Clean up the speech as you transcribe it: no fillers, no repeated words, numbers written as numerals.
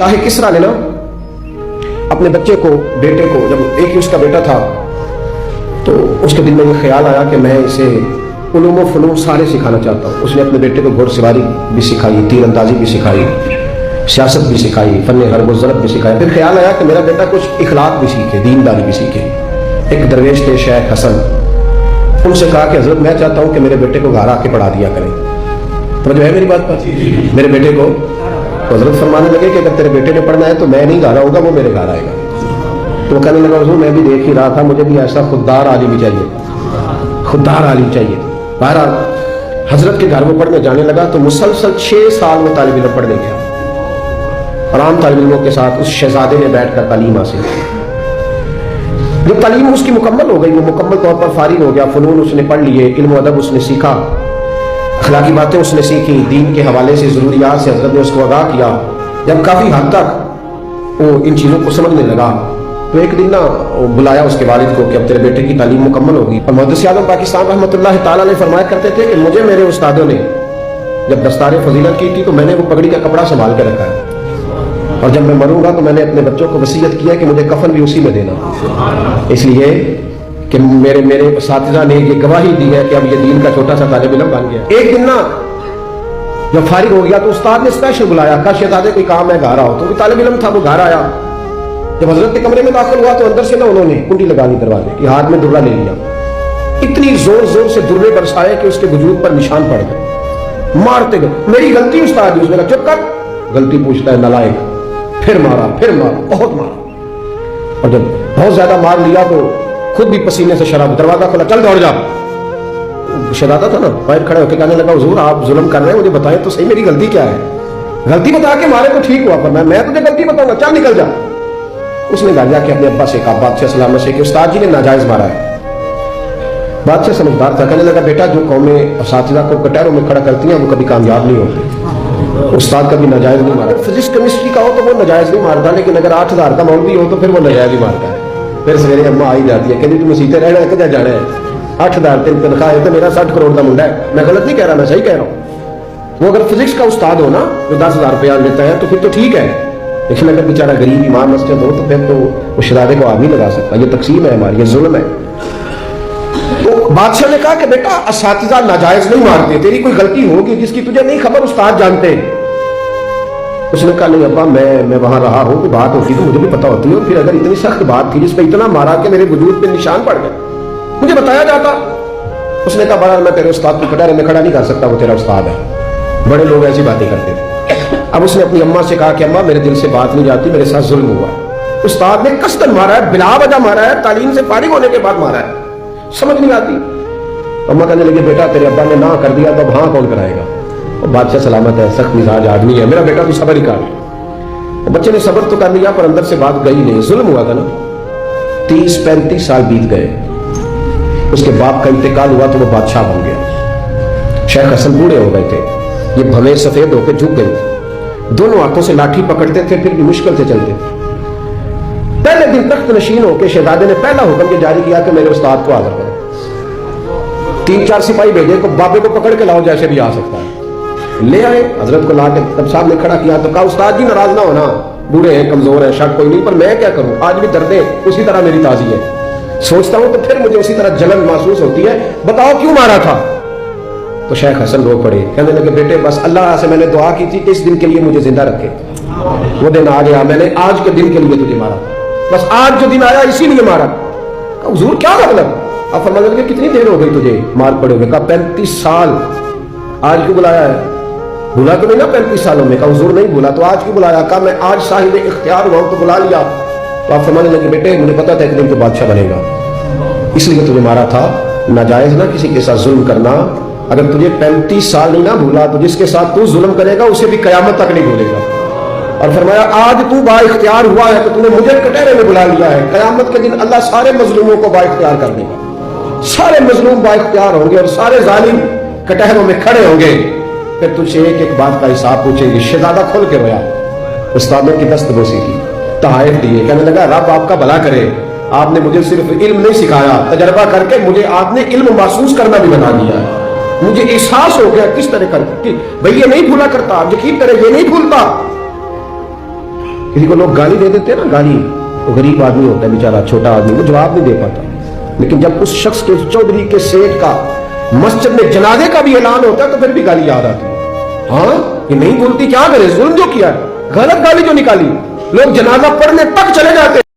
शाह किसरा ने ना अपने बच्चे को, बेटे को, जब एक ही उसका बेटा था तो उसके दिल में ये ख्याल आया कि मैं इसे उलूम व फ़नून सारे सिखाना चाहता हूँ। उसने अपने बेटे को घोड़सवारी भी सिखाई, तीरंदाजी भी सिखाई, सियासत भी सिखाई, फ़न हर्ब व ज़रब भी सिखाई। फिर ख्याल आया कि मेरा बेटा कुछ इखलाक भी सीखे, दीनदारी भी सीखे। एक दरवेश थे शेख हसन, उनसे कहा कि हज़रत मैं चाहता हूँ कि मेरे बेटे को घर आके पढ़ा दिया करें। तो जो है मेरी बात पर मेरे बेटे को तो हज़रत फरमाने लगे कि अगर तेरे बेटे ने पढ़ना है तो मैं नहीं घर आऊँगा, वो मेरे घर आएगा। तो वो कहने लगा हुज़ूर मैं भी देख ही रहा था, मुझे भी ऐसा खुददार आलिम चाहिए, खुददार आलिम चाहिए। बहरहाल हज़रत के घर में पढ़ने जाने लगा तो मुसलसल 6 साल में तालिब इल्म पढ़ने गया। आराम तालिब इल्मों के साथ उस शहजादे ने बैठकर तालीम हासिल की। जब तालीम उसकी मुकम्मल हो गई, वो मुकम्मल तौर पर फारिग हो गया, फ़नून उसने पढ़ लिए, इल्म अदब उसने सीखा, अखलाकी बातें उसने सीखी, दीन के हवाले से ज़रूरियात से हज़रत ने उसको आगाह किया। जब काफ़ी हद तक वो इन चीज़ों को समझने लगा तो एक दिन ना बुलाया उसके वालिद को कि अब तेरे बेटे की तालीम मुकम्मल होगी। और मुहद्दिस आज़म पाकिस्तान रहमतुल्लाह ताला ने फरमाया करते थे कि मुझे मेरे उस्तादों ने जब दस्तार फजीलत की थी तो मैंने वो पगड़ी का कपड़ा संभाल कर रखा है, और जब मैं मरूंगा तो मैंने अपने बच्चों को वसीयत किया कि मुझे कफन भी उसी में देना, इसलिए कि मेरे उस्तादिज़ा ने ये गवाही दी है कि अब ये दीन का छोटा सा तालिब इल्म बन गया। एक दिन ना जब फारिग हो गया तो उस्ताद ने स्पेशल बुलाया, कहा शहजादे कोई काम है घर आओ। तो तालिब इल्म था, वो घर आया। जब हजरत के कमरे में दाखिल हुआ तो अंदर से ना उन्होंने कुंडी लगा दी दरवाजे की, हाथ में दुर्रा ले लिया, इतनी जोर जोर से दुर्रे बरसाए कि उसके वजूद पर निशान पड़ गए, मारते गए। मेरी गलती उस्ताद जी, उसने कहा चुप कर, गलती पूछता है नालायक। फिर मारा, बहुत मारा, और जब बहुत ज्यादा मार लिया तो खुद भी पसीने से शराब, दरवाजा खोला, चल दौड़ जा। शहजादा था ना, बाहर खड़े होकर कहने लगा हुजूर आप जुल्म कर रहे हैं, मुझे बताएं तो सही मेरी गलती क्या है। गलती बता के मारे तो ठीक हुआ, पर मैं तुझे गलती बताऊंगा, चल निकल जा। उसने कहा जाके अपने अब्बा से कहा, बादशाह सलामत से, कि उस्ताद जी ने नाजायज मारा है। बादशाह समझदार था, कहने लगा बेटा जो कौमें असातिज़ा को कटहरों में खड़ा करती हैं वो कभी कामयाब नहीं होती, उस्ताद कभी नाजायज नहीं मारा। फिजिक्स केमिस्ट्री का हो तो वो नाजायज नहीं मारता, लेकिन अगर 8,000 का मौलवी हो तो फिर वो नाजायज ही मारता है। फिर सवेरे अम्मा आई जाती है, कहती तुम सीते रहना है कि जाना है, 8,000 तेरी तनख्वाह है तो मेरा 60 करोड़ का मुंडा है। मैं गलत नहीं कह रहा, मैं सही कह रहा हूँ। वो अगर फिजिक्स का उस्ताद हो ना जो 10,000 रुपया लेता है तो फिर तो ठीक है, लेकिन अगर बेचारा गरीब इमाम मस्जिद हो तो फिर तो उस शहजादे को आदमी लगा सकता। ये तकसीम है हमारी, ये जुल्म है। तो बादशाह ने कहा कि बेटा असातिज़ा नाजायज नहीं मारते, तेरी कोई गलती होगी जिसकी तुझे नहीं खबर, उस्ताद जानते। उसने कहा नहीं अब्बा मैं वहां रहा हूं, कोई बात होती तो मुझे भी पता होती है, और फिर अगर इतनी सख्त बात थी जिसमें इतना मारा कि मेरे वजूद पे निशान पड़ गए, मुझे बताया जाता। उसने कहा बड़ा मैं तेरे उस्ताद को कटहरे में खड़ा नहीं कर सकता, वो तेरा उस्ताद है। बड़े लोग ऐसी बातें करते थे। अब उसने अपनी अम्मा से कहा कि अम्मा मेरे दिल से बात नहीं जाती, मेरे साथ जुल्म हुआ है, उस्ताद ने कस्तन मारा है, बिला वजह मारा है, तालीम से फारिग होने के बाद मारा है, समझ नहीं आती। अम्मा कहने लगी बेटा तेरे अब्बा ने ना कर दिया तो अब हाँ कौन कराएगा। और बादशाह सलामत है, सख्त मिजाज आदमी है, मेरा बेटा तू सब्र ही कर। बच्चे ने सब्र तो कर लिया पर अंदर से बात गई नहीं, जुल्म हुआ था ना। 30-35 साल बीत गए, उसके बाप का इंतकाल हुआ तो वो बादशाह बन गया। शेख हसन बूढ़े हो गए थे, ये भवें सफेद होकर झुक गए, दोनों हाथों से लाठी पकड़ते थे, फिर भी मुश्किल से चलते थे। पहले दिन तख्त नशीन होकर शहजादे ने पहला हुक्म ये जारी किया कि मेरे उस्ताद को हाजिर करो। 3-4 सिपाही भेजे को बाबे को पकड़ के लाओ, जैसे भी आ सकता है। ले आए, हजरत को ला के तब सामने खड़ा किया तो कहा उस्ताद जी नाराज ना होना, बूढ़े हैं, कमजोर हैं, शक कोई नहीं, पर मैं क्या करूं, आज भी दर्दे उसी तरह मेरी ताजी है, सोचता हूं तो फिर मुझे उसी तरह जलन महसूस होती है, बताओ क्यों मारा था। तो शेख हसन रो पड़े, कहने लगे बेटे बस अल्लाह से मैंने दुआ की थी कि इस दिन के लिए मुझे जिंदा रखे, वो दिन आ गया, मैंने आज के दिन के लिए तुझे मारा, बस आज जो दिन आया इसीलिए मारा। हुजूर क्या मतलब, आप फरमाने लगे कितनी देर हो गई तुझे मार पड़े हुए। कहा 35 साल, आज क्यों बुलाया है, भूला तो नहीं ना 35 सालों में। कहा हुजूर नहीं भूला, तो आज क्यों बुलाया। कहा मैं आज साहिब इख्तियार हुआ तो बुला लिया। तो आप फरमाने लगे बेटे मुझे पता था एक दिन तो बादशाह बनेगा, इसलिए तुझे मारा था। नाजायज ना किसी के साथ जुल्म करना, अगर तुझे 35 साल नहीं ना भूला तो जिसके साथ तू जुल्म करेगा उसे भी कयामत तक नहीं भूलेगा। और फरमाया आज तू बाइख्तियार हुआ है तो तूने मुझे कटहरे में बुला लिया है, कयामत के दिन अल्लाह सारे मजलूमों को बाइख्तियार कर देगा, सारे मजलूम बाइख्तियार होंगे और सारे जालिम कटहरों में खड़े होंगे, फिर तुझे एक एक बात का हिसाब पूछेगी। शहजादा खोल के रोया, उस्तादों की दस्तबोसी की, तहाइफ दिए, कहने लगा रब आपका भला करे, आपने मुझे सिर्फ इल्म नहीं सिखाया, तजर्बा करके मुझे आपने इल्म महसूस करना भी बना दिया। मुझे एहसास हो गया किस तरह कर भाई ये नहीं भूला करता, यकीन करे ये नहीं भूलता। کسی کو لوگ گالی دے دیتے ہیں نا, گالی, وہ غریب آدمی ہوتا ہے بیچارہ, چھوٹا آدمی, وہ جواب نہیں دے پاتا. لیکن جب اس شخص کے, چودھری کے سیٹ کا مسجد میں جنازے کا بھی اعلان ہوتا ہے تو پھر بھی گالی یاد آتی ہے. ہاں یہ نہیں بولتی, کیا کرے, ظلم جو کیا ہے, غلط گالی جو نکالی, لوگ جنازہ پڑھنے تک چلے جاتے ہیں.